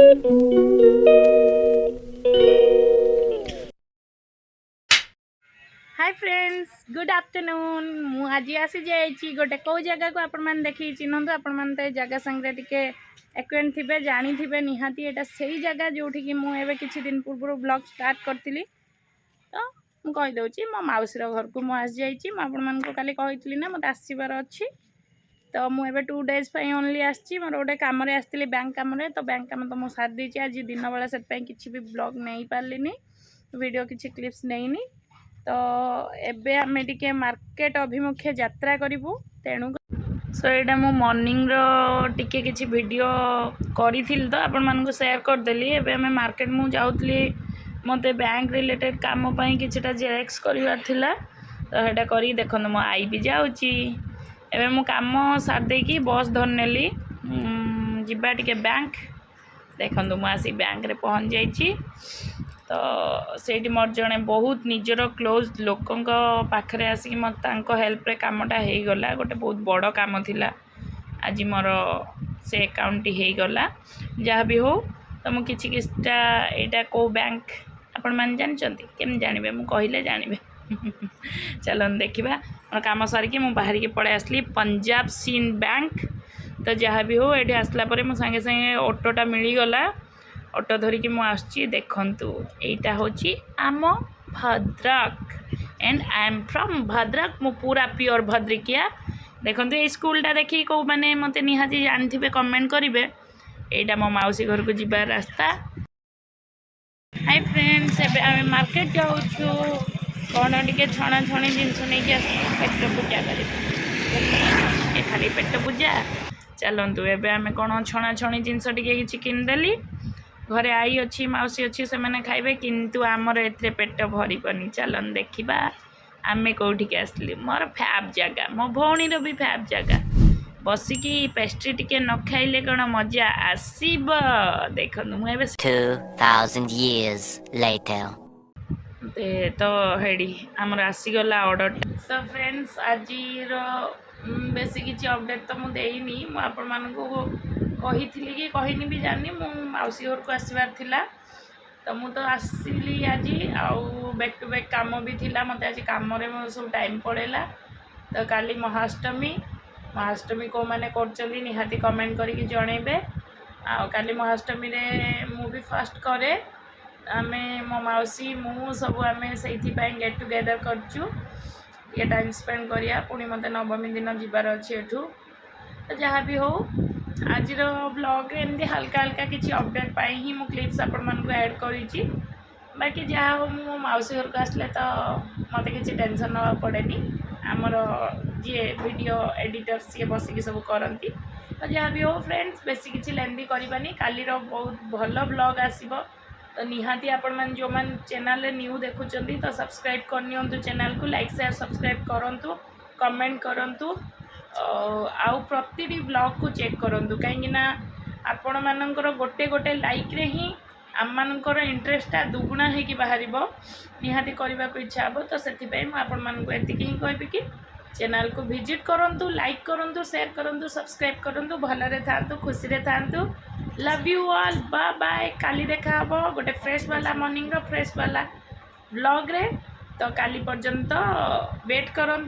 Hi friends good afternoon मु आज आसी जाइए गोटे कौ जगह को आपण मैंने देखी चिन्हतु आपण मैंने जगह संगे टिके एक्वेंट थे जानी थे निहाती यहाँ से जगह जो मुझे किसी दिन पूर्व ब्लॉग स्टार्ट करी तो मुझे कहीदे मो मौसी घर को मुझे आसी जाइए कही ना मत आसबार अच्छी तो मुझे 2 days ओनली आसी मोर गोटे कम आसती बैंक कम तो बैंक कम तो मुझे सारी देती आज दिन बेला से किसी भी ब्लॉग नहीं पार्ली वीडियो किसी क्लिप्स नहीं तो एबे आमे टिके मार्केट अभिमुखे यात्रा करूँ तेणु सो यहाँ मु मॉर्निंग रो टिके किछि वीडियो करी थिल तो आपण मानको शेयर कर देली एबे आमे मार्केट मु जाउतली मते बैंक रिलेटेड काम पई किछटा जेरेक्स करिवार थिला तो हेडा करी देखन मो आई भी जाउची एबे मु काम सार दे की बस धर नेली जिबा टिके बैंक देखन मु आसी बैंक रे पहुंच जाइची तो सेठी मोर जड़े बहुत निजर क्लोज लोकों पाखरे आसिक मत हेल्प रे कामटा हो गला गोटे बहुत बड़ काम थिला आज मोर से अकाउंट हो गला जहाँ भी हो तो मुझे किछटा यहाँ कौ बैंक आपण मैंने जानते केम जानवे मुझे कहले जानवे चलो देखा मोर कम सारिकी मुझे बाहर के पड़े आसली पंजाब सिंध बैंक तो जहाँ भी हो ये आसला मुझे सागे सागे ऑटोटा मिलगला ऑटो धरिकी मु आसची देखंतु एटा होची आम Bhadrak and I am from Bhadrak मु पूरा प्योर भद्रिकिया देखंतु ए स्कूलटा देखी को माने मते निहाती जानथिबे कमेंट करिवे एटा मो मौसी घर को जिबा रास्ता। हाय फ्रेंड्स एबे आमे मार्केट जाऊ छु कोन टिके छणा छणी जिंस नै के पेट पूजा करी ए खाली पेट पूजा चलंतु एबे आमे कोन छणा छणी जिंस टिके किछि किन देली घरे आई अच्छी मौसी अच्छी से मैंने खाइबे किंतु आमर एथरे पेट भरबनी चलन देखा आमे कौटिक आसली मोर फैब जगह मो भौणी भी फैब जगह बसिकी पेस्ट्री टिके न खाइले कौन मजा आसब देख मुझे 2000 years later तो हेडी आमर आसीगला ऑर्डर तो फ्रेंड्स आज बेसी किसी अपडेट तो मुझे देनी मुझे कही कि कहनी भी जानी मु मौसी घर को आसबार थिला तो मु तो आसली आज आउ बैक टू बैक काम भी थिला मत आज कम सब टाइम पड़ेगा तो काली महाअष्टमी को मैंने करचंदी निहाती कमेंट करके जनइबे आ काली महाअष्टमी रे मु भी फास्ट करे आमे मो मौसी मु सब आमे सेठी पई गेट टुगेदर करचु ये टाइम स्पेंड करिया पुणी मते नवमी दिन जीवार अच्छी एठू तो जहाँ भी हो आज ब्लॉग एमती हल्का हल्का किसी अपडेट पाई ही मु क्लिप्स आपण मानक ऐड करी बाकी जहाँ हो मो मौसी घर को आसले तो मत किसी टेंशन ना पड़ेनी आमर जी वीडियो एडिटर सी बसिक सब करती तो जहाँ भी हो फ्रेंड्स बेसी किसी लेंदी करवानी काली बहुत भल ब्लॉग आसब तो निहाती आपण मैंने जो मैंने चैनल न्यू देखुंत तो सब्सक्राइब करनी चैनल को लाइक शेयर सब्सक्राइब करूँ कमेंट करूँ आउ प्रति ब्लॉग को चेक करूँ कहीं आपण मानकर गोटे गोटे लाइक रे ही आम मानकर इंटरेस्टा दुगुणा होगी बाहर निहाती करने को इच्छा हे तो से आपण मानक एतिक ही कहबी कि चैनल को विजिट करूँ लाइक करूँ शेयर करूँ सब्सक्राइब करूँ भलरे था खुशी रे था love you all bye bye काली देखा हे गोटे फ्रेश वाला मॉर्निंग रो फ्रेश वाला ब्लॉग रे तो काली पर्यंत वेट करूँ।